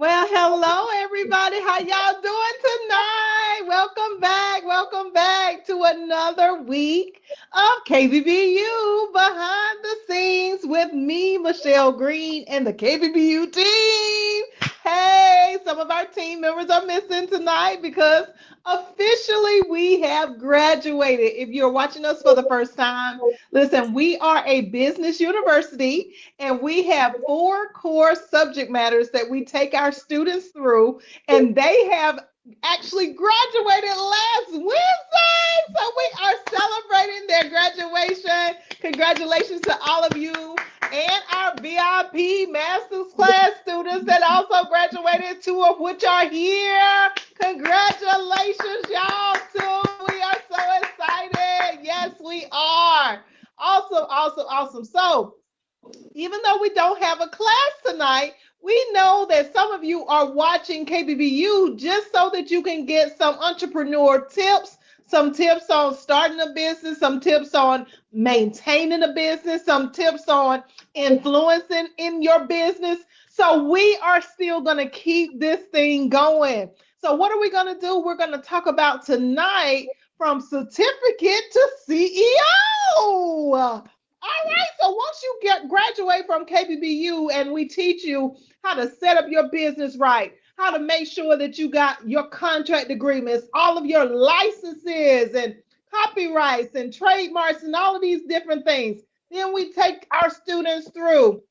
Well, hello everybody. How y'all doing tonight? Welcome back to another week of KBBU Behind the Scenes with me, Michelle Green, and the KBBU team. Hey, some of our team members are missing tonight because officially we have graduated. If you're watching us for the first time, listen, we are a business university and we have four core subject matters that we take our students through, and they have actually graduated last Wednesday. So we are celebrating their graduation. Congratulations to all of you and our VIP Master's Class students that also graduated, two of which are here. Congratulations, y'all, too. We are so excited. Yes, we are. Awesome. So, even though we don't have a class tonight, we know that some of you are watching KBBU just so that you can get some entrepreneur tips, some tips on starting a business, some tips on maintaining a business, some tips on influencing in your business. So we are still going to keep this thing going. So what are we going to do? We're going to talk about tonight from certificate to CEO. All right, so once you graduate from KBBU and we teach you how to set up your business right, how to make sure that you got your contract agreements, all of your licenses and copyrights and trademarks and all of these different things, then we take our students through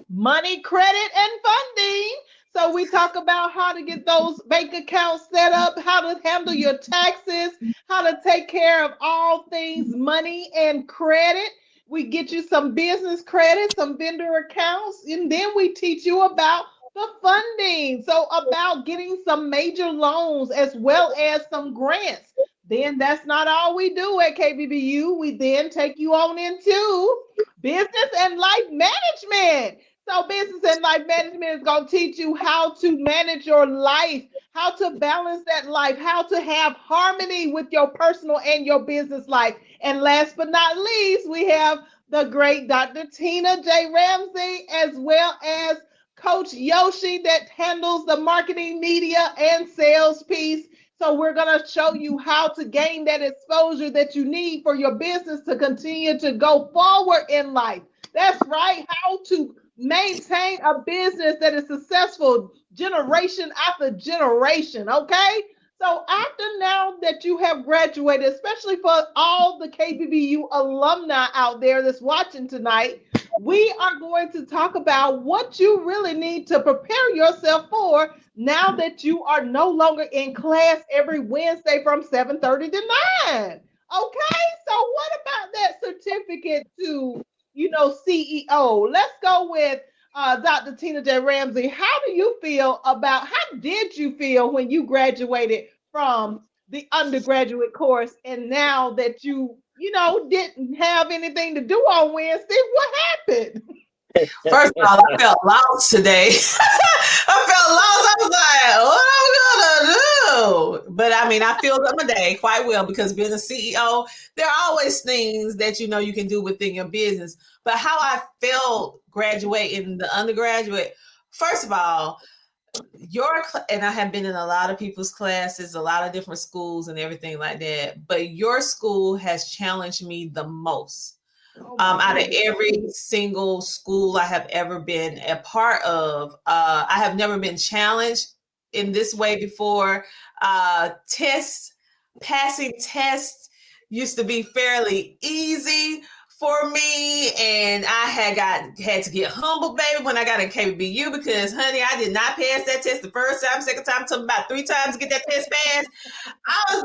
money, credit, and funding. So we talk about how to get those bank accounts set up, how to handle your taxes, how to take care of all things money and credit. We get you some business credit, some vendor accounts, and then we teach you about the funding. So about getting some major loans as well as some grants. Then that's not all we do at KBBU. We then take you on into business and life management. So business and life management is going to teach you how to manage your life, how to balance that life, how to have harmony with your personal and your business life. And last but not least, we have the great Dr. Tina J. Ramsey, as well as Coach Yoshi that handles the marketing, media, and sales piece. So we're going to show you how to gain that exposure that you need for your business to continue to go forward in life. That's right, how to maintain a business that is successful generation after generation, okay? So after now that you have graduated, especially for all the KBBU alumni out there that's watching tonight, we are going to talk about what you really need to prepare yourself for now that you are no longer in class every Wednesday from 7:30 to 9. Okay, so what about that certificate to, CEO? Let's go with Dr. Tina J. Ramsey. How did you feel when you graduated from the undergraduate course and now that didn't have anything to do on Wednesday? What happened? First of all, I felt lost today. I was like, what am I gonna do? But I mean, I feel the day quite well because being a CEO, there are always things that you can do within your business. But how I felt graduating the undergraduate, first of all, and I have been in a lot of people's classes, a lot of different schools and everything like that. But your school has challenged me the most. Out of every single school I have ever been a part of, I have never been challenged in this way before. Passing tests used to be fairly easy for me, and I had to get humbled, baby, when I got in KBBU because, honey, I did not pass that test the first time, second time, took about 3 times to get that test passed. I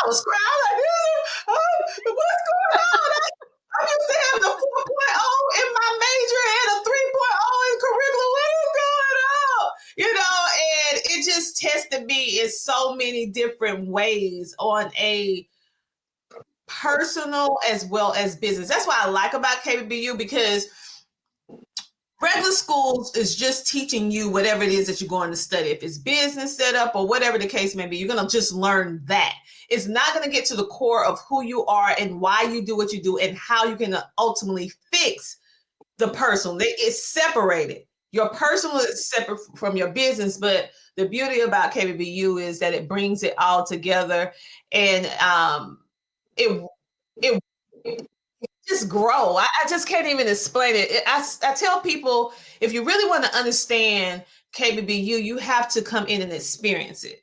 was crying, what's going on? I used to have the 4.0 in my major and a 3.0 in curriculum. What is going on? And it just tested me in so many different ways on a personal as well as business. That's what I like about KBBU, because regular schools is just teaching you whatever it is that you're going to study. If it's business setup or whatever the case may be, you're going to just learn that. It's not going to get to the core of who you are and why you do what you do and how you can ultimately fix the person. It's separated. Your personal is separate from your business, but the beauty about KBBU is that it brings it all together, and it it just grow. I just can't even explain it. I tell people, if you really want to understand KBBU, you have to come in and experience it.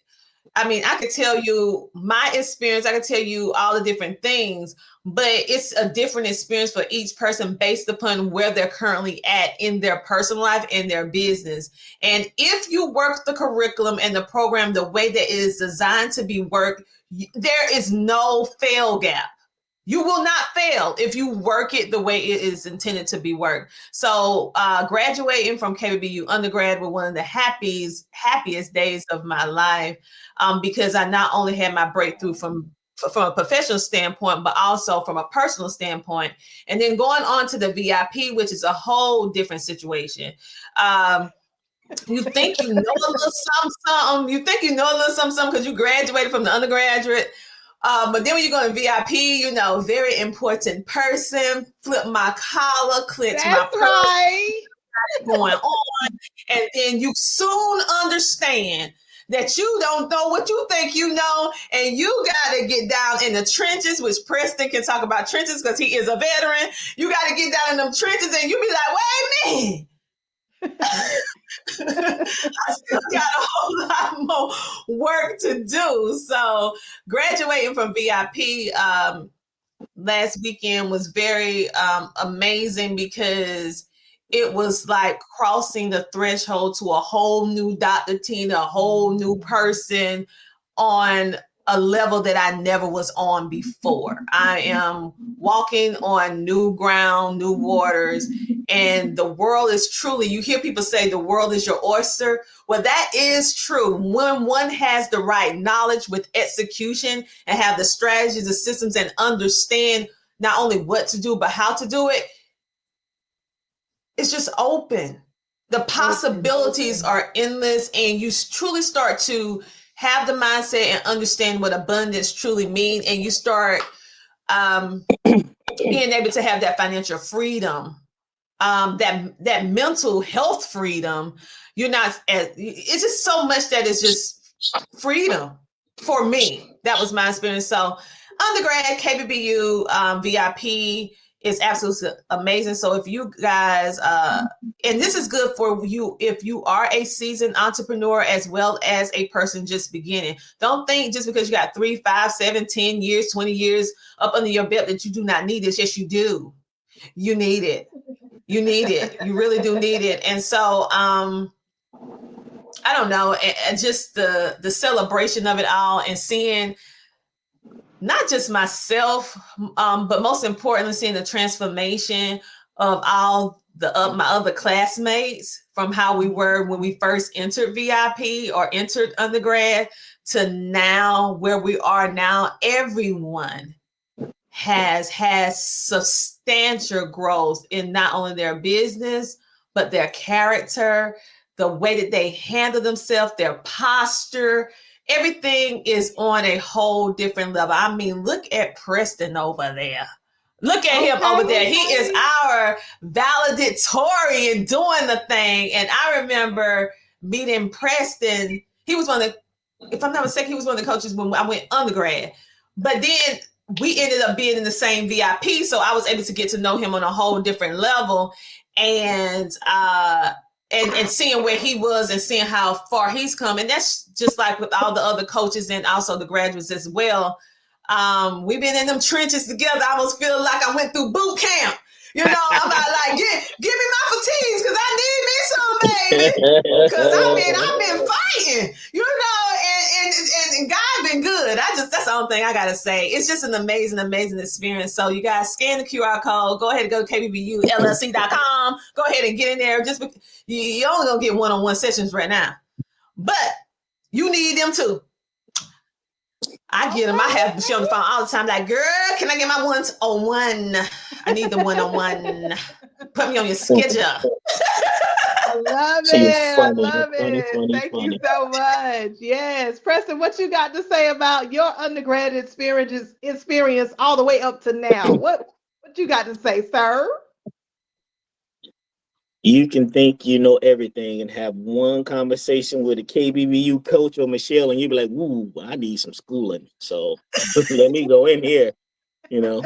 I mean, I could tell you my experience, I could tell you all the different things, but it's a different experience for each person based upon where they're currently at in their personal life and their business. And if you work the curriculum and the program the way that it is designed to be worked, there is no fail gap. You will not fail if you work it the way it is intended to be worked. So graduating from KBBU undergrad was one of the happiest days of my life, because I not only had my breakthrough from a professional standpoint, but also from a personal standpoint. And then going on to the VIP, which is a whole different situation. You think you know a little something. You think you know a little something because you graduated from the undergraduate. But then when you go to VIP, very important person, flip my collar, clench my purse, right. going on. And then you soon understand that you don't know what you think you know, and you got to get down in the trenches, which Preston can talk about trenches because he is a veteran. You got to get down in them trenches and you be like, wait a minute. I still got a whole lot more work to do. So graduating from VIP last weekend was very amazing, because it was like crossing the threshold to a whole new Dr. Tina, a whole new person on a level that I never was on before. I am walking on new ground, new waters, and the world is truly, you hear people say the world is your oyster. Well, that is true. When one has the right knowledge with execution and have the strategies, the systems, and understand not only what to do, but how to do it, it's just open. The possibilities are endless, and you truly start to have the mindset and understand what abundance truly means, and you start being able to have that financial freedom, that mental health freedom. It's just so much that is just freedom for me. That was my experience. So undergrad, KBBU, VIP is absolutely amazing. So if you guys, and this is good for you if you are a seasoned entrepreneur as well as a person just beginning. Don't think just because you got 3, 5, 7, 10 years, 20 years up under your belt that you do not need this. Yes, you do. You need it. You need it. You really do need it. And so I don't know, and just the celebration of it all, and seeing not just myself, but most importantly, seeing the transformation of all my other classmates from how we were when we first entered VIP or entered undergrad to now where we are now. Everyone has substantial growth in not only their business, but their character, the way that they handle themselves, their posture. Everything is on a whole different level. I mean, look at Preston over there. Look at him over there. He is our valedictorian doing the thing. And I remember meeting Preston. He was one of the, if I'm not mistaken, he was one of the coaches when I went undergrad. But then we ended up being in the same VIP. So I was able to get to know him on a whole different level. And seeing where he was and seeing how far he's come. And that's just like with all the other coaches and also the graduates as well. We've been in them trenches together. I almost feel like I went through boot camp. I'm like, give me my fatigues because I need me some, baby. Because I've been fighting, and God's been good. That's the only thing I got to say. It's just an amazing, amazing experience. So you guys scan the QR code, go ahead and go to KBBULLC.com. Go ahead and get in there. Just because you only going to get one-on-one sessions right now, but you need them too. I get them. I have she on the phone all the time. Like, girl, can I get my 1-on-1? I need the 1-on-1. Put me on your schedule. I love it. I love it. Thank you so much. Yes, Preston, what you got to say about your undergrad experience all the way up to now? What you got to say, sir? You can think you know everything and have one conversation with a KBBU coach or Michelle, and you be like, "Ooh, I need some schooling." So let me go in here. You know,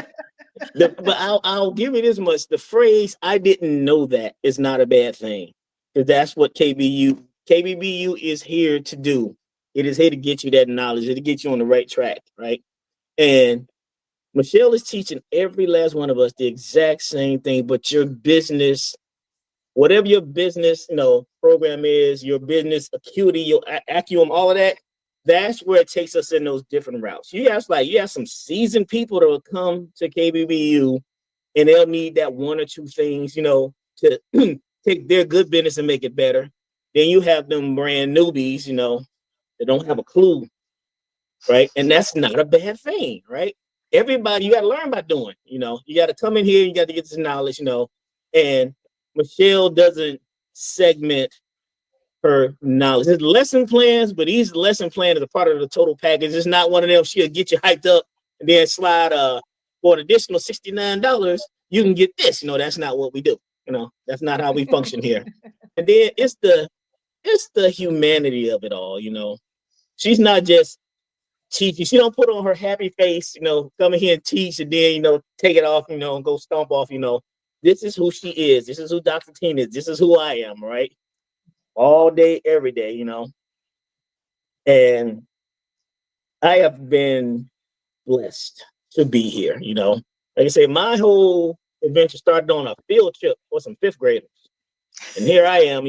but I'll give you this much: the phrase "I didn't know that" is not a bad thing, because that's what KBBU is here to do. It is here to get you that knowledge, to get you on the right track, right? And Michelle is teaching every last one of us the exact same thing, but your business, whatever your business, program is, your business acuity, your acumen, all of that, that's where it takes us in those different routes. You have some seasoned people that will come to KBBU and they'll need that one or two things, to take their good business and make it better. Then you have them brand newbies, that don't have a clue, right? And that's not a bad thing, right? Everybody, you got to learn by doing, you got to come in here, you got to get this knowledge, and Michelle doesn't segment her knowledge. There's lesson plans, but each lesson plan is a part of the total package. It's not one of them, she'll get you hyped up and then slide for an additional $69, you can get this. That's not what we do. That's not how we function here. And then it's the humanity of it all, She's not just teaching. She don't put on her happy face, come in here and teach and then, take it off, and go stomp off, This is who she is. This is who Dr. Tina is. This is who I am, right? All day, every day, And I have been blessed to be here, Like I say, my whole adventure started on a field trip for some fifth graders. And here I am,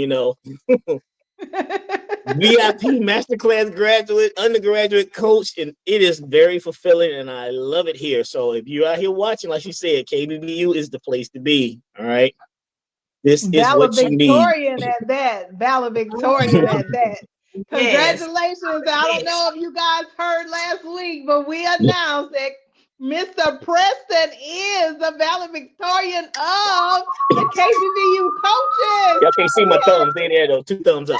VIP masterclass graduate, undergraduate coach, and it is very fulfilling and I love it here. So if you're out here watching, like you said, KBBU is the place to be. All right. This is what you need. Valedictorian at that. Valedictorian at that. Congratulations. Yes. I don't know if you guys heard last week, but we announced that Mr. Preston is the valedictorian of the KBBU coaches. Y'all can't see my thumbs. They there though. 2 thumbs up.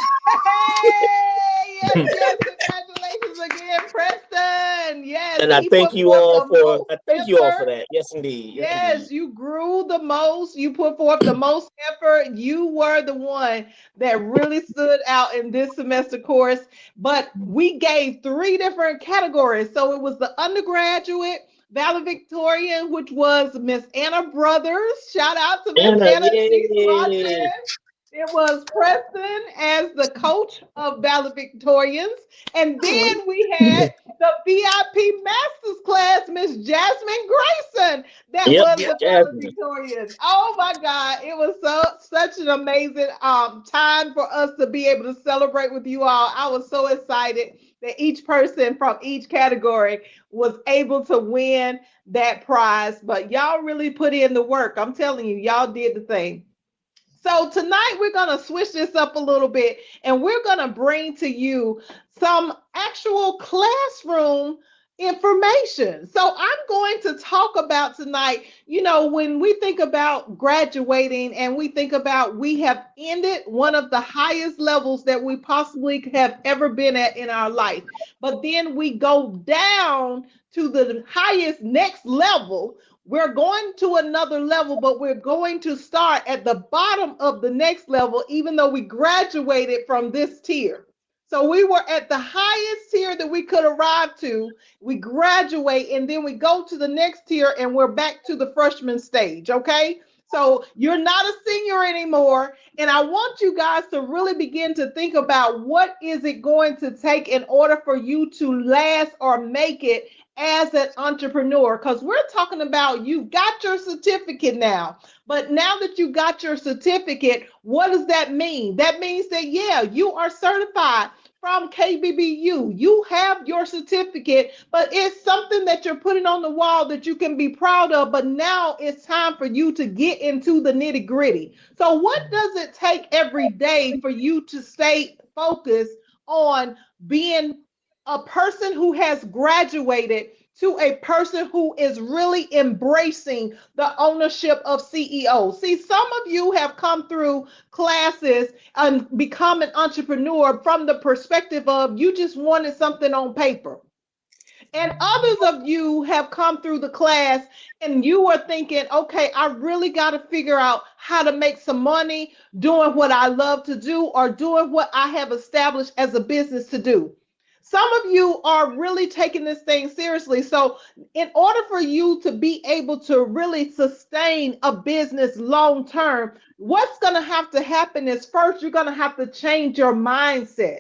Hey, yes, congratulations again, Preston. Yes, and I thank you all for that. Yes, indeed. Yes, you grew the most. You put forth the most effort. You were the one that really stood out in this semester course. But we gave 3 different categories. So it was the undergraduate valedictorian, which was Miss Anna Brothers. Shout out to Miss Anna. She's watching. It was Preston as the coach of valedictorians. And then we had the VIP Masters class, Miss Jasmine Grayson, that was the valedictorian. Oh my God. It was such an amazing time for us to be able to celebrate with you all. I was so excited that each person from each category was able to win that prize. But y'all really put in the work. I'm telling you, y'all did the thing. So tonight we're going to switch this up a little bit and we're going to bring to you some actual classroom information. So I'm going to talk about tonight, when we think about graduating and we think about we have ended one of the highest levels that we possibly have ever been at in our life, but then we go down to the highest next level. We're going to another level, but we're going to start at the bottom of the next level, even though we graduated from this tier. So we were at the highest tier that we could arrive to. We graduate and then we go to the next tier and we're back to the freshman stage, okay? So you're not a senior anymore. And I want you guys to really begin to think about what is it going to take in order for you to last or make it as an entrepreneur, because we're talking about you got your certificate now. But now that you got your certificate, what does that mean? That means that, yeah, you are certified from KBBU. You have your certificate, but it's something that you're putting on the wall that you can be proud of. But now it's time for you to get into the nitty gritty. So what does it take every day for you to stay focused on being a person who has graduated to a person who is really embracing the ownership of CEO? See, some of you have come through classes and become an entrepreneur from the perspective of you just wanted something on paper. And others of you have come through the class and you are thinking, okay, I really got to figure out how to make some money doing what I love to do or doing what I have established as a business to do. Some of you are really taking this thing seriously. So in order for you to be able to really sustain a business long term, what's going to have to happen is first, you're going to have to change your mindset.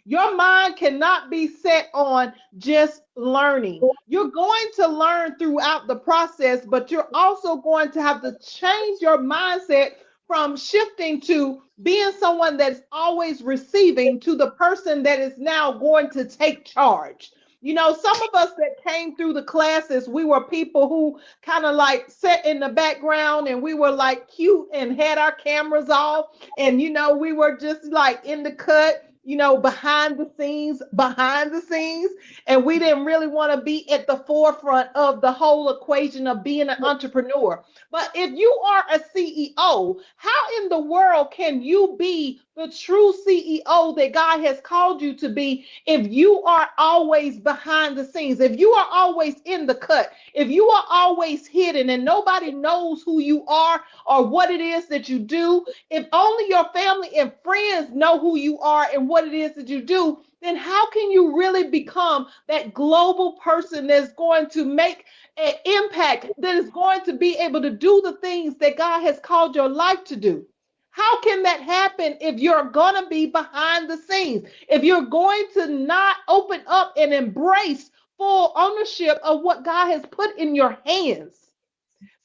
Your mind cannot be set on just learning. You're going to learn throughout the process, but you're also going to have to change your mindset from shifting to being someone that's always receiving to the person that is now going to take charge. You know, some of us that came through the classes, we were people who kind of like sat in the background and we were like cute and had our cameras off. And, you know, we were just like in the cut, you know, behind the scenes. And we didn't really want to be at the forefront of the whole equation of being an entrepreneur. But if you are a CEO, how in the world can you be the true CEO that God has called you to be if you are always behind the scenes, if you are always in the cut, if you are always hidden and nobody knows who you are or what it is that you do? If only your family and friends know who you are and what it is that you do, then how can you really become that global person that's going to make an impact, that is going to be able to do the things that God has called your life to do? How can that happen if you're going to be behind the scenes? If you're going to not open up and embrace full ownership of what God has put in your hands?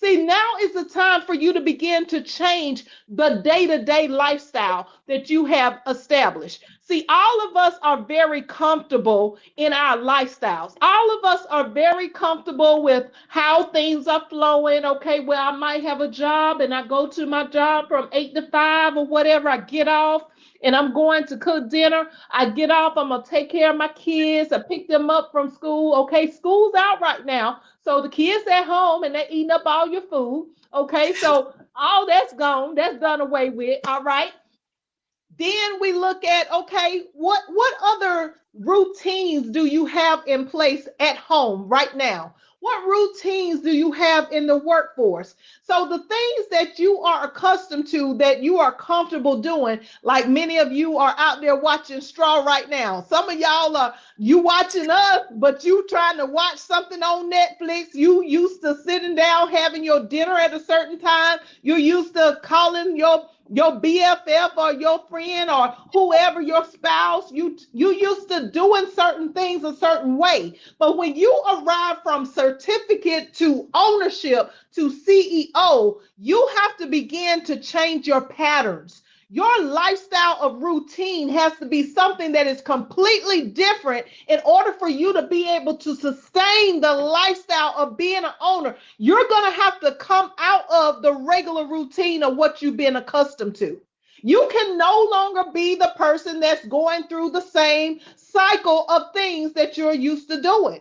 See, now is the time for you to begin to change the day-to-day lifestyle that you have established. See, all of us are very comfortable in our lifestyles. All of us are very comfortable with how things are flowing. Okay, well, I might have a job and I go to my job from 8 to 5 or whatever. I get off and I'm going to cook dinner. I get off, I'm going to take care of my kids. I pick them up from school. Okay, school's out right now. So the kids at home and they're eating up all your food. Okay, so all that's gone. That's done away with. All right. Then we look at, okay, what other routines do you have in place at home right now? What routines do you have in the workforce? So the things that you are accustomed to, that you are comfortable doing, like many of you are out there watching Straw right now. Some of y'all are, you watching us, but you trying to watch something on Netflix. You used to sitting down having your dinner at a certain time. You're used to calling your BFF or your friend or whoever, your spouse. You used to doing certain things a certain way. But when you arrive from certificate to ownership to CEO, you have to begin to change your patterns. Your lifestyle of routine has to be something that is completely different in order for you to be able to sustain the lifestyle of being an owner. You're going to have to come out of the regular routine of what you've been accustomed to. You can no longer be the person that's going through the same cycle of things that you're used to doing,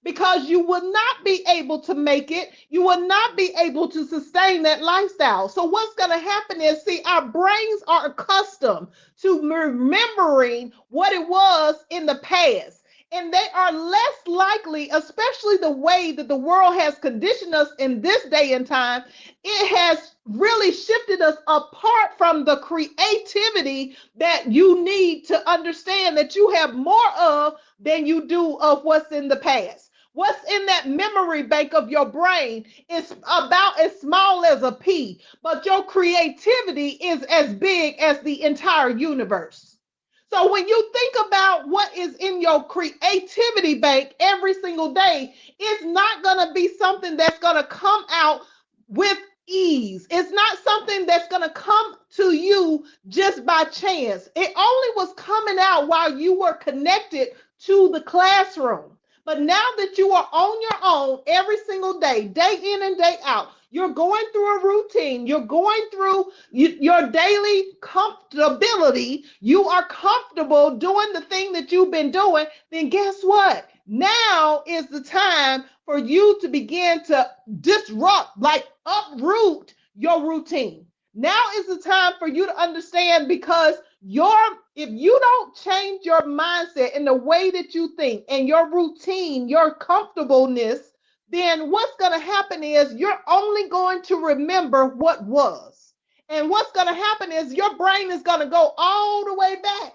because you will not be able to make it. You will not be able to sustain that lifestyle. So what's going to happen is, see, our brains are accustomed to remembering what it was in the past. And they are less likely, especially the way that the world has conditioned us in this day and time, it has really shifted us apart from the creativity that you need to understand that you have more of than you do of what's in the past. What's in that memory bank of your brain is about as small as a pea, but your creativity is as big as the entire universe. So when you think about what is in your creativity bank every single day, it's not going to be something that's going to come out with ease. It's not something that's going to come to you just by chance. It only was coming out while you were connected to the classroom. But now that you are on your own every single day, day in and day out, you're going through a routine, you're going through your daily comfortability, you are comfortable doing the thing that you've been doing, then guess what? Now is the time for you to begin to disrupt, like uproot your routine. Now is the time for you to understand, because your If you don't change your mindset and the way that you think and your routine, your comfortableness, then what's going to happen is you're only going to remember what was. And what's going to happen is your brain is going to go all the way back.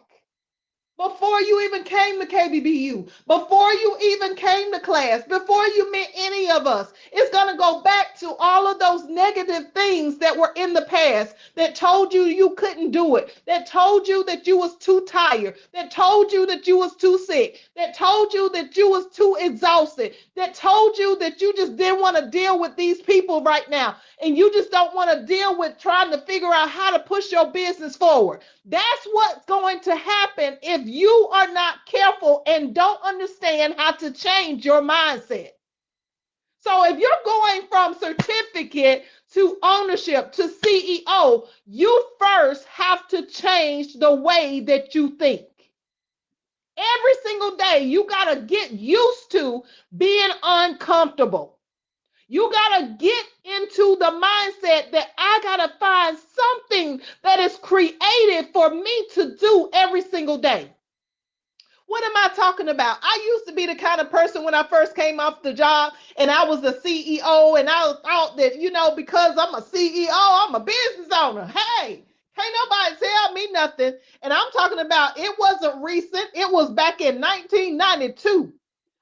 Before you even came to KBBU, before you even came to class, before you met any of us, it's going to go back to all of those negative things that were in the past that told you you couldn't do it, that told you that you was too tired, that told you that you was too sick, that told you that you was too exhausted, that told you that you just didn't want to deal with these people right now, and you just don't want to deal with trying to figure out how to push your business forward. That's what's going to happen if you are not careful and don't understand how to change your mindset. So if you're going from certificate to ownership to CEO, you first have to change the way that you think. Every single day, you got to get used to being uncomfortable. You got to get into the mindset that I got to find something that is creative for me to do every single day. What am I talking about? I used to be the kind of person when I first came off the job and I was a CEO and I thought that, because I'm a CEO, I'm a business owner. Hey, can't nobody tell me nothing. And I'm talking about it wasn't recent. It was back in 1992.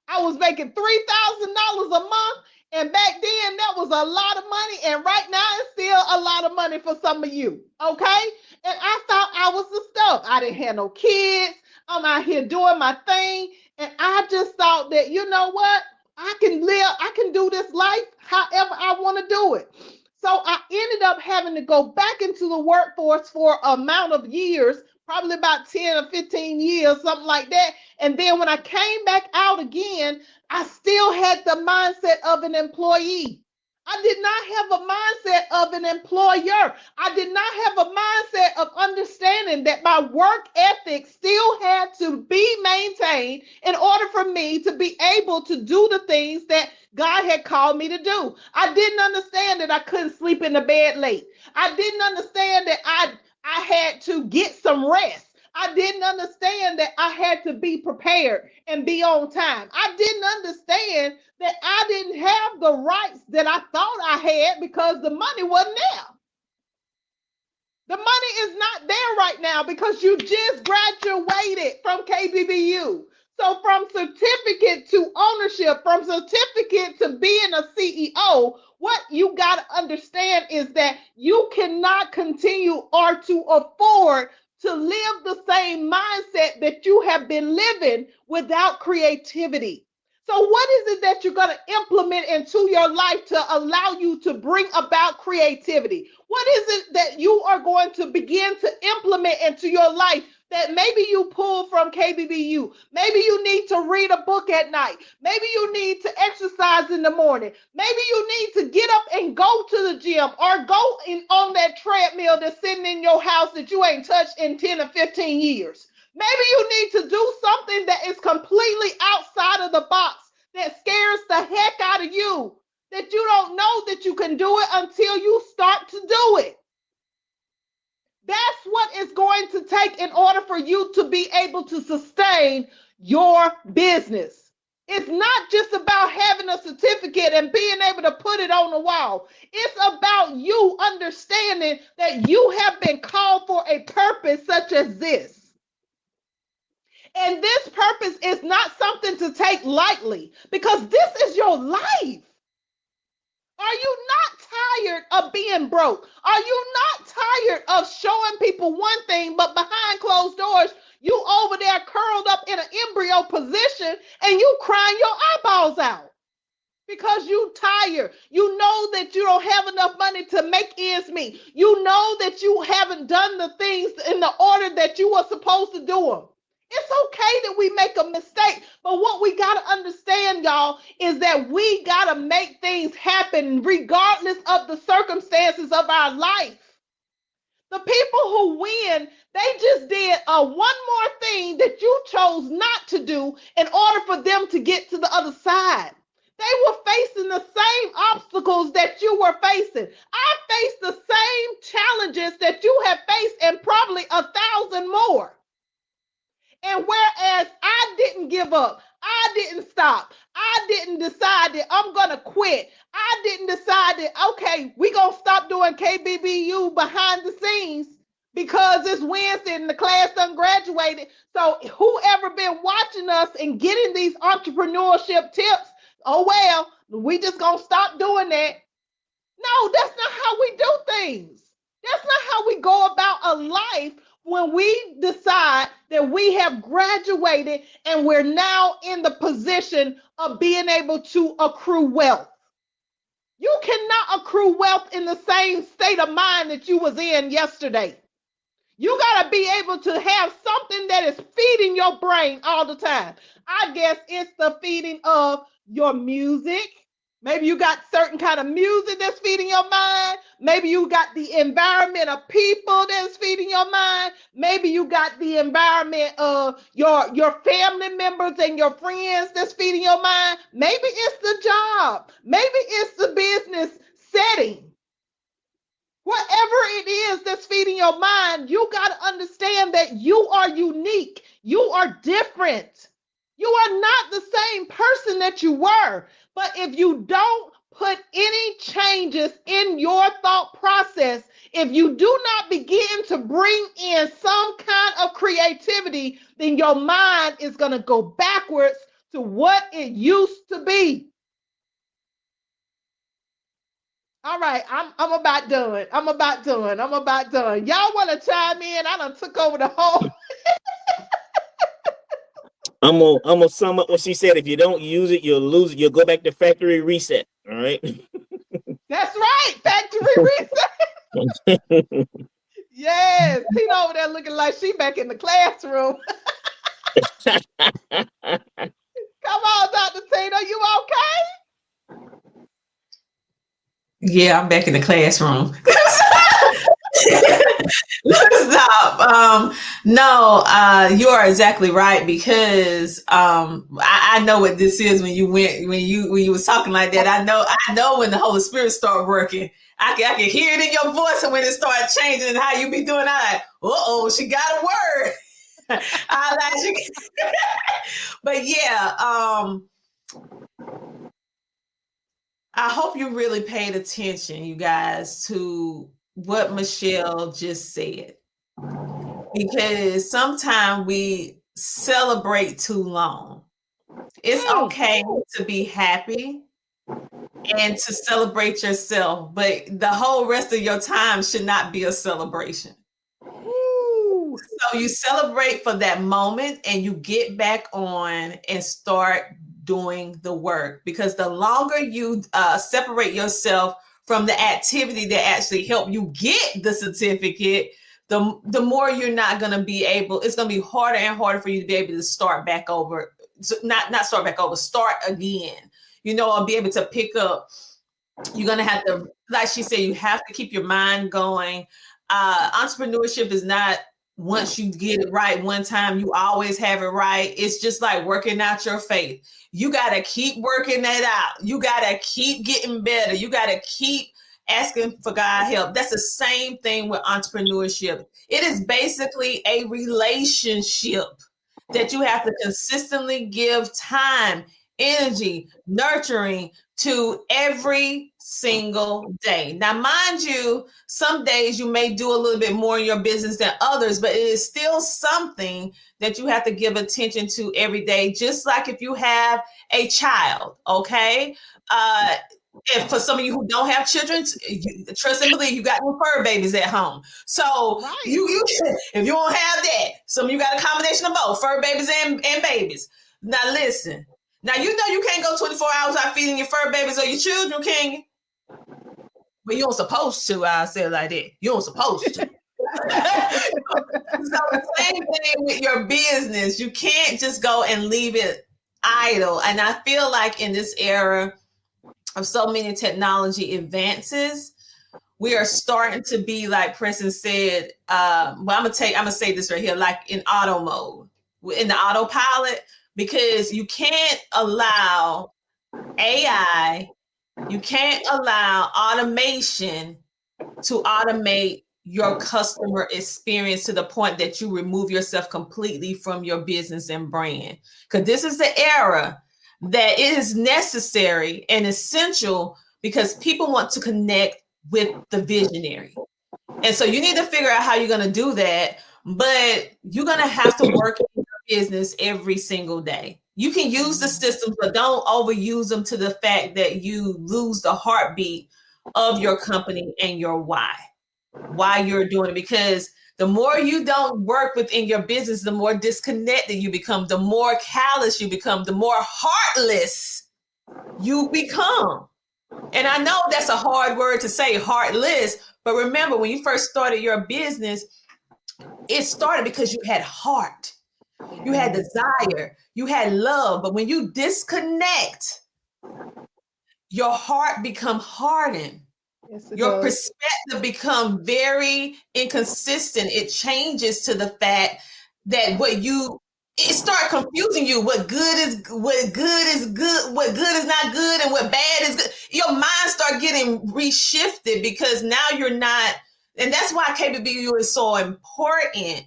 I was making $3,000 a month. And back then, that was a lot of money. And right now, it's still a lot of money for some of you. Okay? And I thought I was the stuff. I didn't have no kids. I'm out here doing my thing. And I just thought that, you know what? I can do this life however I want to do it. So I ended up having to go back into the workforce for an amount of years, probably about 10 or 15 years, something like that. And then when I came back out again, I still had the mindset of an employee. I did not have a mindset of an employer. I did not have a mindset of understanding that my work ethic still had to be maintained in order for me to be able to do the things that God had called me to do. I didn't understand that I couldn't sleep in the bed late. I didn't understand that I had to get some rest. I didn't understand that I had to be prepared and be on time. I didn't understand that I didn't have the rights that I thought I had because the money wasn't there. The money is not there right now because you just graduated from KBBU. So from certificate to ownership, from certificate to being a CEO, what you got to understand is that you cannot continue or to afford to live the same mindset that you have been living without creativity. So what is it that you're going to implement into your life to allow you to bring about creativity? What is it that you are going to begin to implement into your life that maybe you pull from KBBU? Maybe you need to read a book at night. Maybe you need to exercise in the morning. Maybe you need to get up and go to the gym or go on that treadmill that's sitting in your house that you ain't touched in 10 or 15 years. Maybe you need to do something that is completely outside of the box that scares the heck out of you, that you don't know that you can do it until you start to do it. That's what it's going to take in order for you to be able to sustain your business. It's not just about having a certificate and being able to put it on the wall. It's about you understanding that you have been called for a purpose such as this. And this purpose is not something to take lightly because this is your life. Are you not tired of being broke? Are you not tired of showing people one thing, but behind closed doors, you over there curled up in an embryo position and you crying your eyeballs out because you tired? You know that you don't have enough money to make ends meet. You know that you haven't done the things in the order that you were supposed to do them. It's okay that we make a mistake, but what we got to understand, y'all, is that we got to make things happen regardless of the circumstances of our life. The people who win, they just did one more thing that you chose not to do in order for them to get to the other side. They were facing the same obstacles that you were facing. I faced the same challenges that you have faced and probably 1,000 more. And whereas I didn't give up, I didn't stop, I didn't decide that I'm going to quit, I didn't decide that, okay, we're going to stop doing KBBU behind the scenes because it's Wednesday and the class done graduated. So whoever been watching us and getting these entrepreneurship tips, oh well, we just going to stop doing that. No, that's not how we do things. That's not how we go about a life when we decide that we have graduated and we're now in the position of being able to accrue wealth. You cannot accrue wealth in the same state of mind that you was in yesterday. You got to be able to have something that is feeding your brain all the time. I guess it's the feeding of your music. Maybe you got certain kind of music that's feeding your mind. Maybe you got the environment of people that's feeding your mind. Maybe you got the environment of your family members and your friends that's feeding your mind. Maybe it's the job. Maybe it's the business setting. Whatever it is that's feeding your mind, you got to understand that you are unique. You are different. You are not the same person that you were. But if you don't put any changes in your thought process, if you do not begin to bring in some kind of creativity, then your mind is going to go backwards to what it used to be. All right, I'm about done. I'm about done. Y'all want to chime in? I done took over the whole. I'm gonna sum up what she said. If you don't use it, you'll lose it. You'll go back to factory reset. All right. That's right, factory reset. Yes, Tina over there looking like she back in the classroom. Come on, Dr. Tina, you okay? Yeah, I'm back in the classroom. Stop. No, you are exactly right, because I know what this is when you was talking like that. I know when the Holy Spirit start working. I can hear it in your voice, and when it started changing and how you be doing, I like, she got a word. But yeah, I hope you really paid attention, you guys, to what Michelle just said, because sometimes we celebrate too long. It's okay to be happy and to celebrate yourself, but the whole rest of your time should not be a celebration. Ooh. So you celebrate for that moment and you get back on and start doing the work, because the longer you separate yourself from the activity that actually helped you get the certificate, the more you're not going to be able, it's going to be harder and harder for you to be able to start back over, not start back over, start again, or be able to pick up. You're going to have to, like she said, you have to keep your mind going. Entrepreneurship is not, once you get it right one time, you always have it right. It's just like working out your faith. You got to keep working that out. You got to keep getting better. You got to keep asking for God's help. That's the same thing with entrepreneurship. It is basically a relationship that you have to consistently give time, energy, nurturing to every single day. Now, mind you, some days you may do a little bit more in your business than others, but it is still something that you have to give attention to every day, just like if you have a child, okay? If for some of you who don't have children, trust and believe, you got no fur babies at home. So right. you if you don't have that, some of you got a combination of both, fur babies and babies. Now listen. Now, you can't go 24 hours without feeding your fur babies or your children, can you? But you don't supposed to. I'll say it like that. You don't supposed to. So the same thing with your business. You can't just go and leave it idle. And I feel like in this era of so many technology advances, we are starting to be, like Preston said, I'm gonna say this right here, like in auto mode, in the autopilot. Because you can't allow AI, you can't allow automation to automate your customer experience to the point that you remove yourself completely from your business and brand. Because this is the era that it is necessary and essential because people want to connect with the visionary. And so you need to figure out how you're going to do that, but you're going to have to work in your business every single day. You can use the systems, but don't overuse them to the fact that you lose the heartbeat of your company and your why you're doing it. Because the more you don't work within your business, the more disconnected you become, the more callous you become, the more heartless you become. And I know that's a hard word to say, heartless, but remember when you first started your business, it started because you had heart, you had desire, you had love. But when you disconnect, your heart become hardened. Yes, your perspective become very inconsistent. It changes to the fact that it start confusing you. What good is good, what good is not good, and what bad is good. Your mind start getting reshifted because now you're not, and that's why KBBU is so important,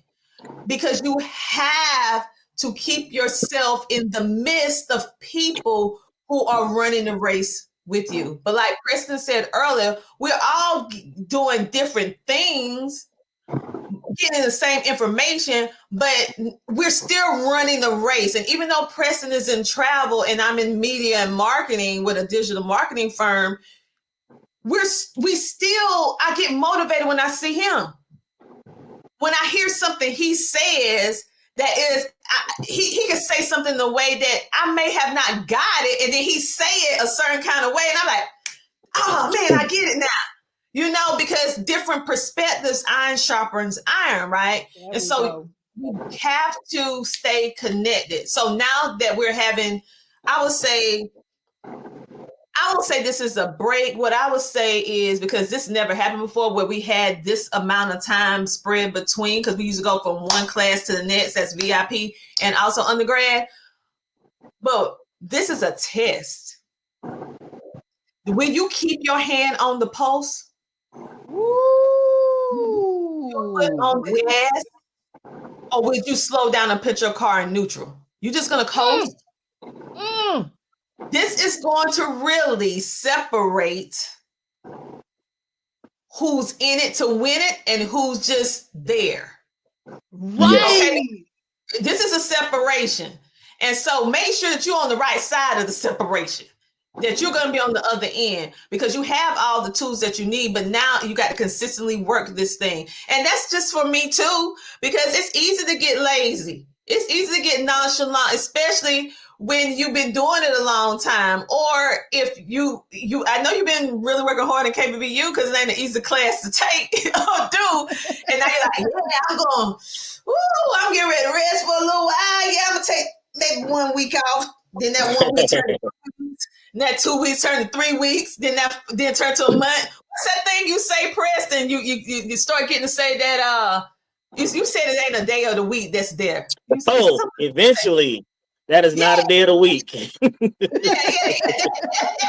because you have to keep yourself in the midst of people who are running the race with you. But like Preston said earlier, we're all doing different things, getting the same information, but we're still running the race. And even though Preston is in travel and I'm in media and marketing with a digital marketing firm, I get motivated when I see him. When I hear something he says that is, he can say something the way that I may have not got it, and then he say it a certain kind of way, and I'm like, oh man, I get it now. Because different perspectives, iron sharpens iron, right? And so you have to stay connected. So now that we're having, I would say this is a break. What I would say is, because this never happened before where we had this amount of time spread between, because we used to go from one class to the next, that's VIP and also undergrad. But this is a test. Will you keep your hand on the pulse? You put on the gas? Or would you slow down and put your car in neutral? You just going to coast? This is going to really separate who's in it to win it and who's just there. Right. Okay? This is a separation. And so make sure that you're on the right side of the separation, that you're going to be on the other end, because you have all the tools that you need, but now you got to consistently work this thing. And that's just for me too, because it's easy to get lazy. It's easy to get nonchalant, especially when you've been doing it a long time, or if I know you've been really working hard in KBBU because it ain't an easy class to take or do, and now you're like, yeah, I'm getting ready to rest for a little while. Yeah, I'm gonna take maybe 1 week off. Then that 1 week turn to 2 weeks. And that 2 weeks turn to 3 weeks. Then turn to a month. What's that thing you say, Preston? You start getting to say that you said it ain't a day of the week that's there. Eventually. That is not a day of the week. That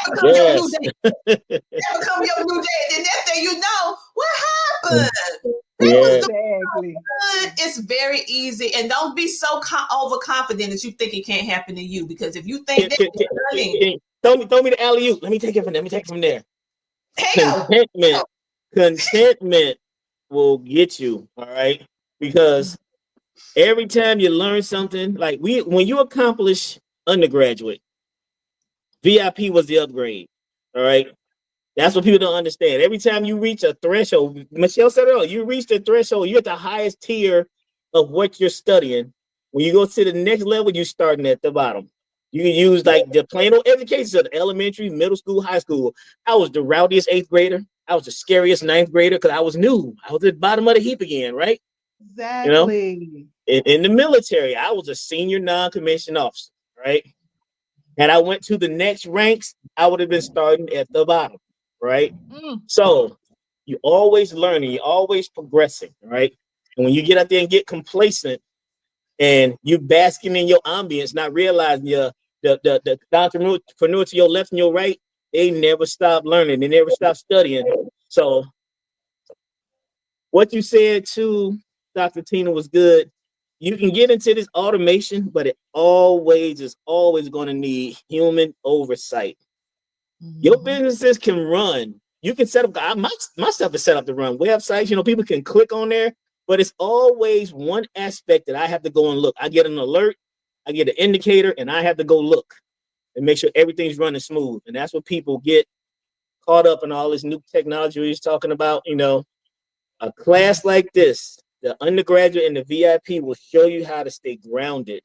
become your new day. That become your new day. Then that day, what happened? Exactly. It's very easy, and don't be so overconfident that you think it can't happen to you. Because if you think throw me the alley-oop. Let me take it from there. Contentment will get you, all right? Because every time you learn something, like when you accomplish undergraduate, VIP was the upgrade. All right. That's what people don't understand. Every time you reach a threshold, Michelle said it earlier, you reach the threshold, you're at the highest tier of what you're studying. When you go to the next level, you're starting at the bottom. You can use like the plain old education, so the elementary, middle school, high school. I was the rowdiest 8th grader. I was the scariest 9th grader because I was new. I was at the bottom of the heap again, right? Exactly. In the military, I was a senior non-commissioned officer, right? And I went to the next ranks, I would have been starting at the bottom, right? So you're always learning, you're always progressing, right? And when you get out there and get complacent and you basking in your ambience, not realizing the entrepreneur to your left and your right, they never stop learning, they never stop studying. So what you said to Dr. Tina was good. You can get into this automation, but it always is always going to need human oversight. Your businesses can run. You can set up. My stuff is set up to run websites. You know, people can click on there, but it's always one aspect that I have to go and look. I get an alert, I get an indicator, and I have to go look and make sure everything's running smooth. And that's what people get caught up in all this new technology he's talking about. You know, a class like this, the undergraduate and the VIP will show you how to stay grounded.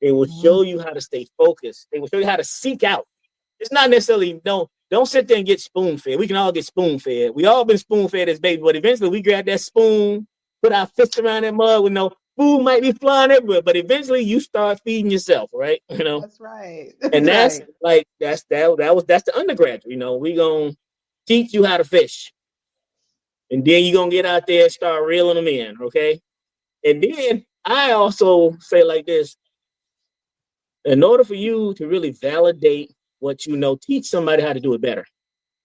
They will show you how to stay focused. They will show you how to seek out. It's not necessarily don't sit there and get spoon fed. We can all get spoon fed. We all been spoon fed as baby, but eventually we grab that spoon, put our fist around that mug with no food might be flying everywhere, but eventually you start feeding yourself, right? You know, That's right. and that's right. like that's the undergraduate. You know, we gonna teach you how to fish, and then you gonna get out there and start reeling them in, okay? And then I also say like this: in order for you to really validate what you know, teach somebody how to do it better.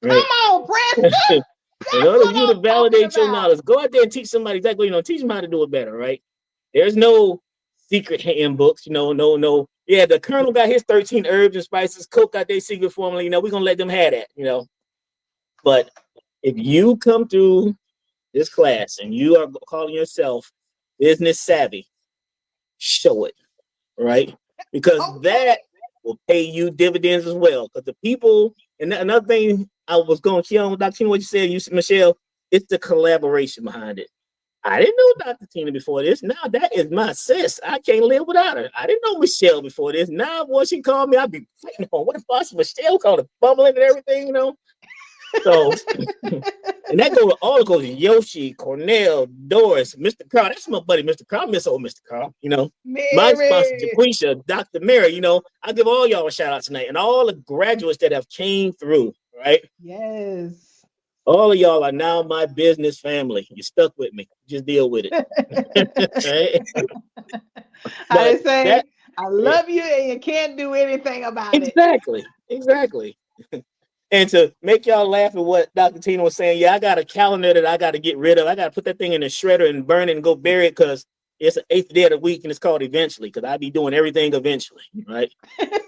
Right? Come on, Preston. In That's order for what you to I'm talking validate your about. knowledge, go out there and teach somebody exactly, teach them how to do it better, right? There's no secret handbooks, no. Yeah, the Colonel got his 13 herbs and spices, Coke got their secret formula, we're gonna let them have that, But if you come through this class and you are calling yourself business savvy, show it, right? Because that will pay you dividends as well. Because the people, and another thing I was going to share on Dr. Tina, what you said, Michelle, it's the collaboration behind it. I didn't know Dr. Tina before this. Now that is my sis. I can't live without her. I didn't know Michelle before this. Now when she called me, I'd be fighting on what if I Michelle called her bubbling and everything, So, and that goes all goes Yoshi, Cornell, Doris, Mr. Carl. That's my buddy, Mr. Carl. I miss old Mr. Carl. My sponsor, Jaquisha, Dr. Mary. I give all y'all a shout out tonight, and all the graduates that have came through. Right? Yes. All of y'all are now my business family. You stuck with me. Just deal with it. Right? I say, I love you, and you can't do anything about it. Exactly. And to make y'all laugh at what Dr. Tina was saying, I got a calendar that I got to get rid of. I got to put that thing in the shredder and burn it and go bury it because it's the 8th day of the week and it's called eventually because I be doing everything eventually, right?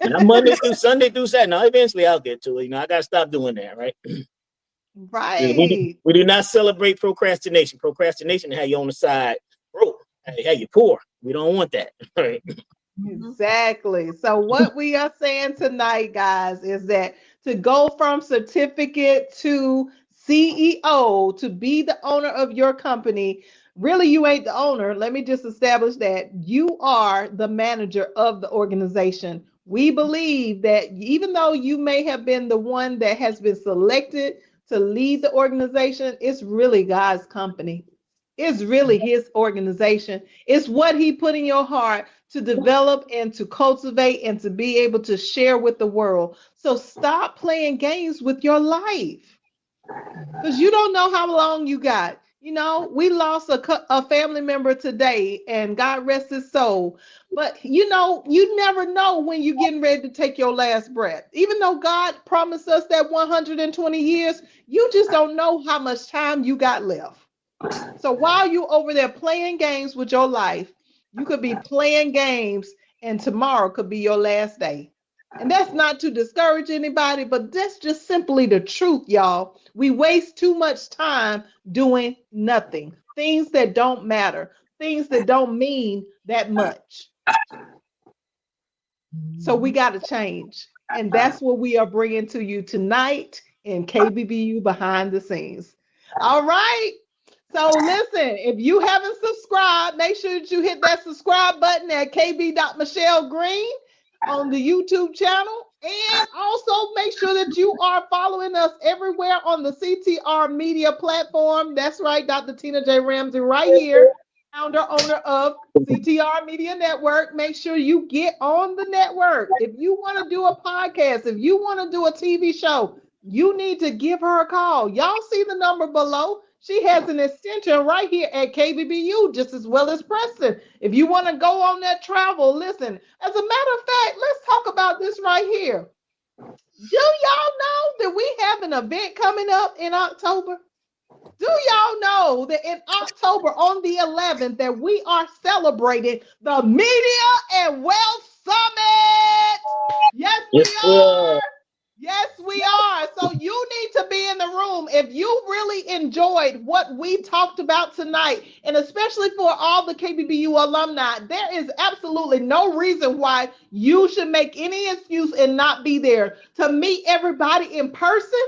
And I'm Monday through Sunday through Saturday. Now, eventually I'll get to it. I got to stop doing that, right? Right. We do not celebrate procrastination. Procrastination have you on the side broke. Have you poor. We don't want that, right? Exactly. So what we are saying tonight, guys, is that to go from certificate to CEO, to be the owner of your company, really you ain't the owner. Let me just establish that you are the manager of the organization. We believe that even though you may have been the one that has been selected to lead the organization, it's really God's company. It's really his organization. It's what he put in your heart to develop and to cultivate and to be able to share with the world. So stop playing games with your life because you don't know how long you got. We lost a family member today and God rest his soul. But you never know when you're getting ready to take your last breath. Even though God promised us that 120 years, you just don't know how much time you got left. So while you over there playing games with your life, you could be playing games and tomorrow could be your last day. And that's not to discourage anybody, but that's just simply the truth, y'all. We waste too much time doing nothing, things that don't matter, things that don't mean that much. So we got to change. And that's what we are bringing to you tonight in KBBU Behind the Scenes. All right. So listen, if you haven't subscribed, make sure that you hit that subscribe button at kb.michellegreen on the YouTube channel. And also make sure that you are following us everywhere on the CTR Media platform. That's right, Dr. Tina J. Ramsey right here, founder, owner of CTR Media Network. Make sure you get on the network. If you want to do a podcast, if you want to do a TV show, you need to give her a call. Y'all see the number below. She has an extension right here at KBBU, just as well as Preston. If you want to go on that travel, listen. As a matter of fact, let's talk about this right here. Do y'all know that we have an event coming up in October? Do y'all know that in October on the 11th that we are celebrating the Media and Wealth Summit? Yes, we are. Yes, we are. So you need to be in the room. If you really enjoyed what we talked about tonight, and especially for all the KBBU alumni, there is absolutely no reason why you should make any excuse and not be there to meet everybody in person.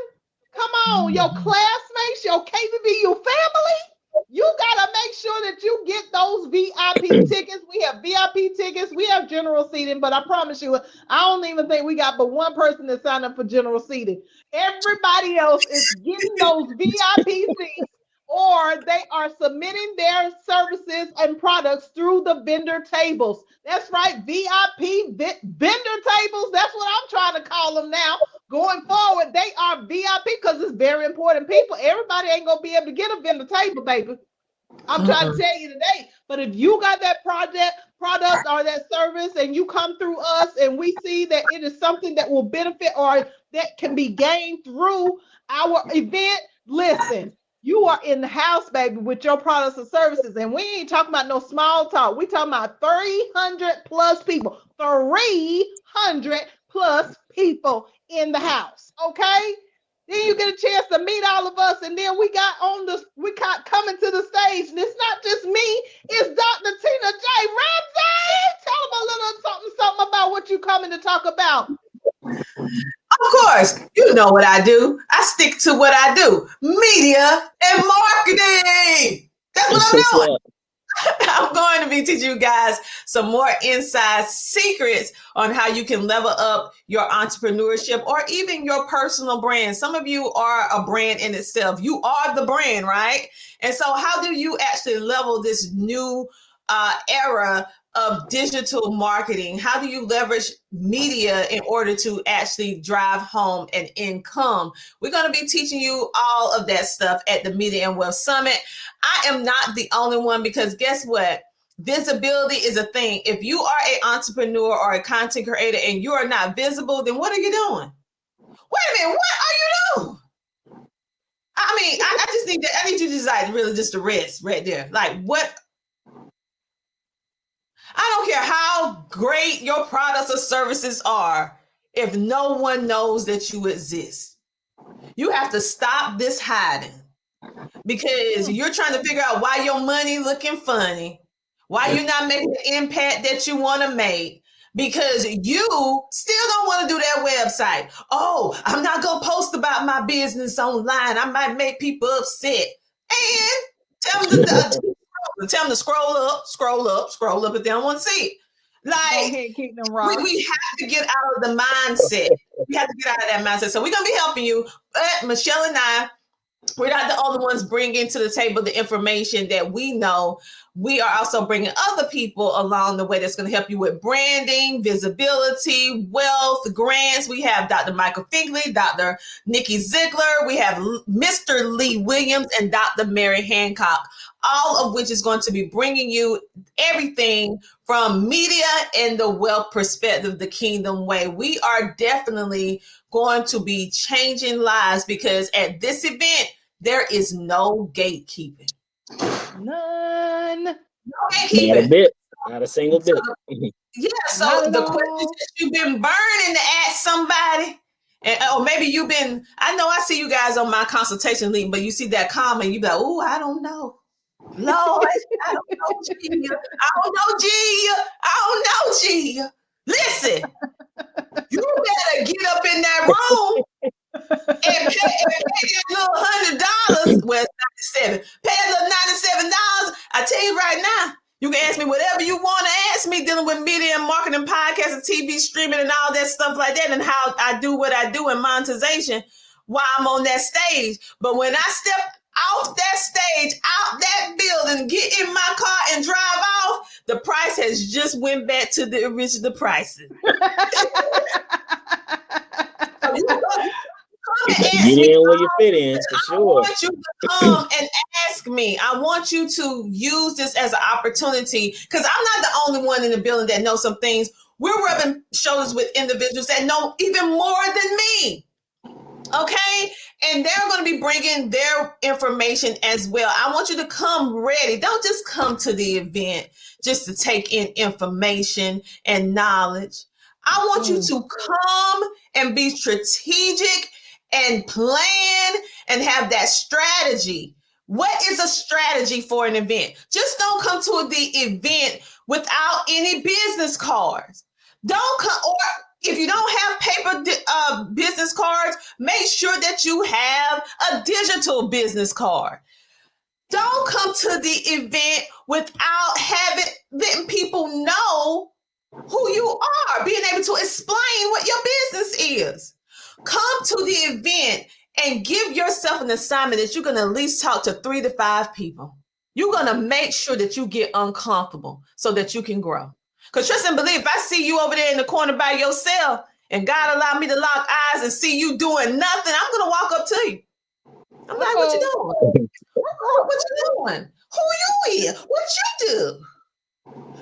Come on, your classmates, your KBBU family. You got to make sure that you get those VIP tickets. We have VIP tickets. We have general seating, but I promise you, I don't even think we got but one person that signed up for general seating. Everybody else is getting those VIP seats, or they are submitting their services and products through the vendor tables. That's right, VIP vendor tables. That's what I'm trying to call them now. Going forward, they are VIP because it's very important. People, everybody ain't gonna be able to get a vendor table, baby. I'm trying to tell you today. But if you got that product or that service, and you come through us, and we see that it is something that will benefit or that can be gained through our event, listen. You are in the house, baby, with your products and services. And we ain't talking about no small talk. We talking about 300 plus people. 300 plus people in the house. Okay? Then you get a chance to meet all of us. And then we got coming to the stage. And it's not just me, it's Dr. Tina J. Ramsey. Tell them a little something about what you coming to talk about. Of course, you know what I do. I stick to what I do. Media and marketing. That's what I'm doing. I'm going to be teaching you guys some more inside secrets on how you can level up your entrepreneurship or even your personal brand. Some of you are a brand in itself. You are the brand, right? And so how do you actually level this new era of digital marketing? How do you leverage media in order to actually drive home an income? We're going to be teaching you all of that stuff at the Media and Wealth Summit. I am not the only one, because guess what? Visibility is a thing. If you are an entrepreneur or a content creator and you are not visible, then what are you doing? Wait a minute, what are you doing? I mean, I just need I need you to decide really just to rest right there. Like, what? I don't care how great your products or services are, if no one knows that you exist. You have to stop this hiding, because you're trying to figure out why your money looking funny, why you're not making the impact that you want to make, because you still don't want to do that website. Oh, I'm not going to post about my business online. I might make people upset. And tell them to scroll up if they don't want to see it. Like, we have to get out of the mindset. We have to get out of that mindset. So we're going to be helping you. But Michelle and I, we're not the only ones bringing to the table the information that we know. We are also bringing other people along the way that's going to help you with branding, visibility, wealth, grants. We have Dr. Michael Finkley, Dr. Nikki Ziegler. We have Mr. Lee Williams and Dr. Mary Hancock, all of which is going to be bringing you everything from media and the wealth perspective, the kingdom way. We are definitely going to be changing lives, because at this event, there is no gatekeeping. None. No gatekeeping. Not a bit. Not a single bit. So the questions that you've been burning to ask somebody, or maybe you've been, I know I see you guys on my consultation link, but you see that comment, you be like, oh, I don't know. Lord, I don't know, Gia. I don't know, Gia. Listen, you better get up in that room and pay that little $100. Well, it's $97. Pay a little $97. I tell you right now, you can ask me whatever you want to ask me dealing with media and marketing, podcasts and TV streaming and all that stuff like that, and how I do what I do in monetization while I'm on that stage. But when I step off that stage, out that building, get in my car and drive off, the price has just went back to the original prices. So you come and ask me. Where you fit in, for sure. I want you to come and ask me. I want you to use this as an opportunity, because I'm not the only one in the building that knows some things. We're rubbing shoulders with individuals that know even more than me. Okay, and they're going to be bringing their information as well. I want you to come ready. Don't just come to the event just to take in information and knowledge. I want you to come and be strategic and plan and have that strategy. What is a strategy for an event? Just don't come to the event without any business cards. Don't come, or if you don't have paper business cards, make sure that you have a digital business card. Don't come to the event without letting people know who you are, being able to explain what your business is. Come to the event and give yourself an assignment that you're going to at least talk to 3 to 5 people. You're going to make sure that you get uncomfortable so that you can grow. Because trust and believe, if I see you over there in the corner by yourself and God allow me to lock eyes and see you doing nothing, I'm going to walk up to you. I'm like, what you doing? What you doing? Who you is? What you do?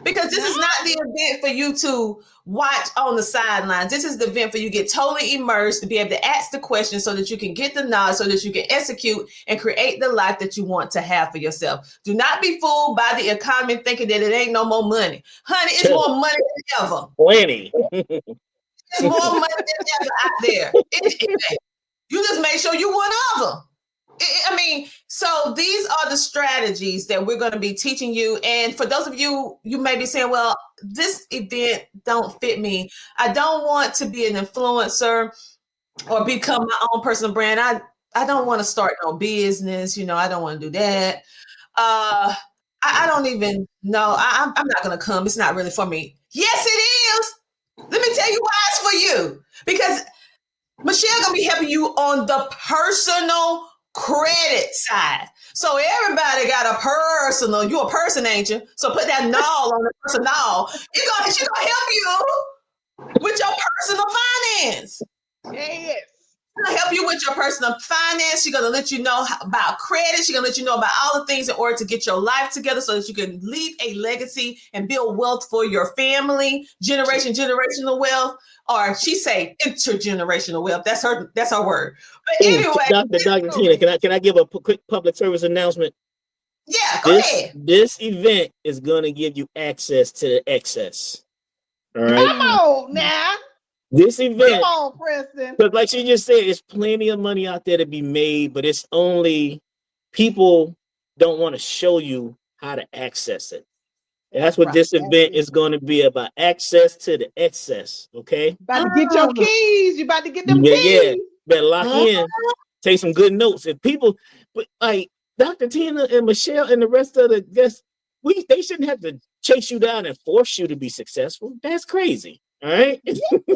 Because this is not the event for you to watch on the sidelines. This is the event for you to get totally immersed, to be able to ask the questions so that you can get the knowledge, so that you can execute and create the life that you want to have for yourself. Do not be fooled by the economy thinking that it ain't no more money. Honey, it's more money than ever. Plenty. It's more money than ever out there. You just make sure you one of them. So these are the strategies that we're going to be teaching you. And for those of you, you may be saying, well, this event don't fit me. I don't want to be an influencer or become my own personal brand. I don't want to start no business. I don't want to do that. I don't even know. I'm not going to come. It's not really for me. Yes, it is. Let me tell you why it's for you. Because Michelle going to be helping you on the personal credit side. So everybody got a personal. You a person, ain't you? So put that null on the personal. She's gonna help you with your personal finance. Yes. She's gonna help you with your personal finance. She's gonna let you know about credit. She's gonna let you know about all the things in order to get your life together so that you can leave a legacy and build wealth for your family, generational wealth. Or she say intergenerational wealth. That's her word. But anyway, Dr. Tina, can I give a quick public service announcement? Yeah, go ahead. This event is going to give you access to the excess. All right. Come on now. This event, come on, Preston. Because like she just said, there's plenty of money out there to be made, but it's only people don't want to show you how to access it. That's what this event is going to be about, access to the excess, okay? About to get your keys. You about to get them keys. Yeah, better lock in. Take some good notes. And people, but like Dr. Tina and Michelle and the rest of the guests, they shouldn't have to chase you down and force you to be successful. That's crazy, all right? Exactly,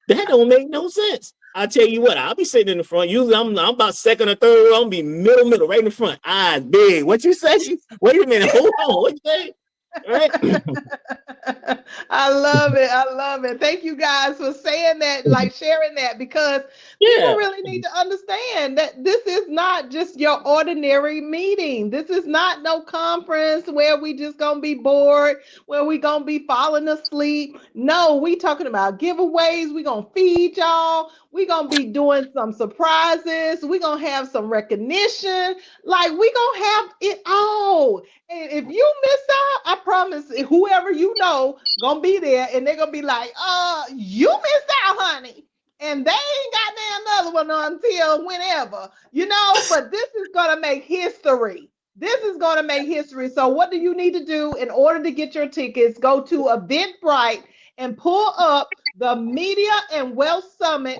that don't make no sense. I tell you what, I'll be sitting in the front. Usually I'm about second or third. I'm gonna be middle, right in the front. Eyes big. What you say? Wait a minute. Hold on. What you say? Right? I love it. Thank you guys for saying that, like sharing that, because people really need to understand that this is not just your ordinary meeting. This is not no conference where we just gonna be bored, where we gonna be falling asleep. No, we talking about giveaways. We gonna feed y'all. We gonna be doing some surprises. We gonna have some recognition. Like we gonna have it all. And if you miss out, I promise whoever you know gonna be there and they're gonna be like, you missed out, honey. And they ain't got another one until whenever, but this is gonna make history. This is gonna make history. So what do you need to do in order to get your tickets? Go to Eventbrite and pull up the Media and Wealth Summit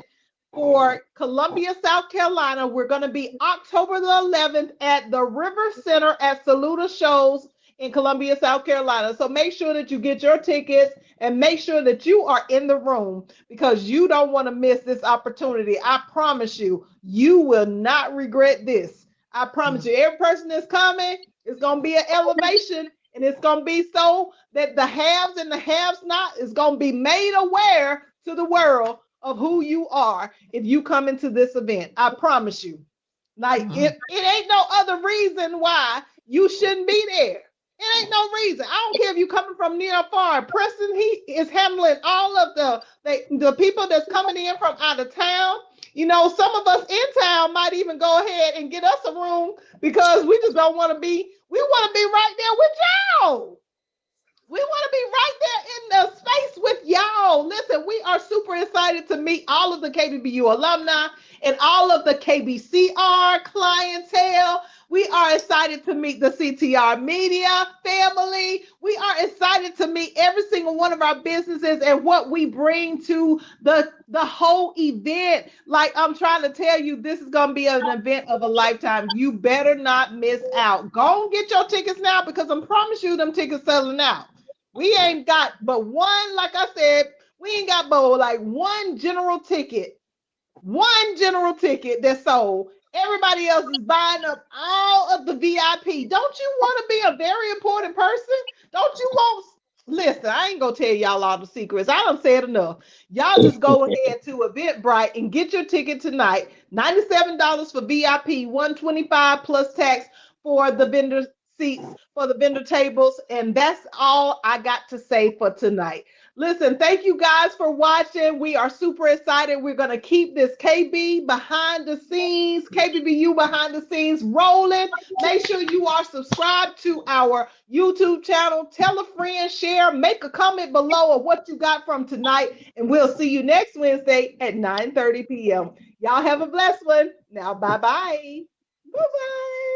for Columbia, South Carolina. We're going to be October the 11th at the River Center at Saluda Shows in Columbia, South Carolina. So make sure that you get your tickets and make sure that you are in the room because you don't want to miss this opportunity. I promise you, you will not regret this. I promise you, every person that's coming is going to be an elevation, and it's going to be so that the haves and the haves not is going to be made aware to the world of who you are if you come into this event. I promise you. Like, it ain't no other reason why you shouldn't be there. It ain't no reason. I don't care if you coming from near or far. Preston, he is handling all of the the people that's coming in from out of town, you know, some of us in town might even go ahead and get us a room because we just don't want to be, we want to be right there with y'all. We want to be right there in the space with y'all. Listen, we are super excited to meet all of the KBBU alumni and all of the KBCR clientele. We are excited to meet the CTR Media family. We are excited to meet every single one of our businesses and what we bring to the whole event. Like I'm trying to tell you, this is going to be an event of a lifetime. You better not miss out. Go and get your tickets now because I promise you them tickets selling out. We ain't got but one, like I said, we ain't got but like one general ticket that's sold. Everybody else is buying up all of the VIP. Don't you want to be a very important person? Don't you want, listen, I ain't gonna tell y'all all the secrets. I done said enough. Y'all just go ahead to Eventbrite and get your ticket tonight. $97 for VIP, $125 plus tax for the vendor seats, for the vendor tables. And that's all I got to say for tonight. Listen, thank you guys for watching. We are super excited. We're going to keep this KBBU behind the scenes rolling. Make sure you are subscribed to our YouTube channel. Tell a friend, share, make a comment below of what you got from tonight. And we'll see you next Wednesday at 9:30 p.m. Y'all have a blessed one. Now, bye-bye. Bye-bye.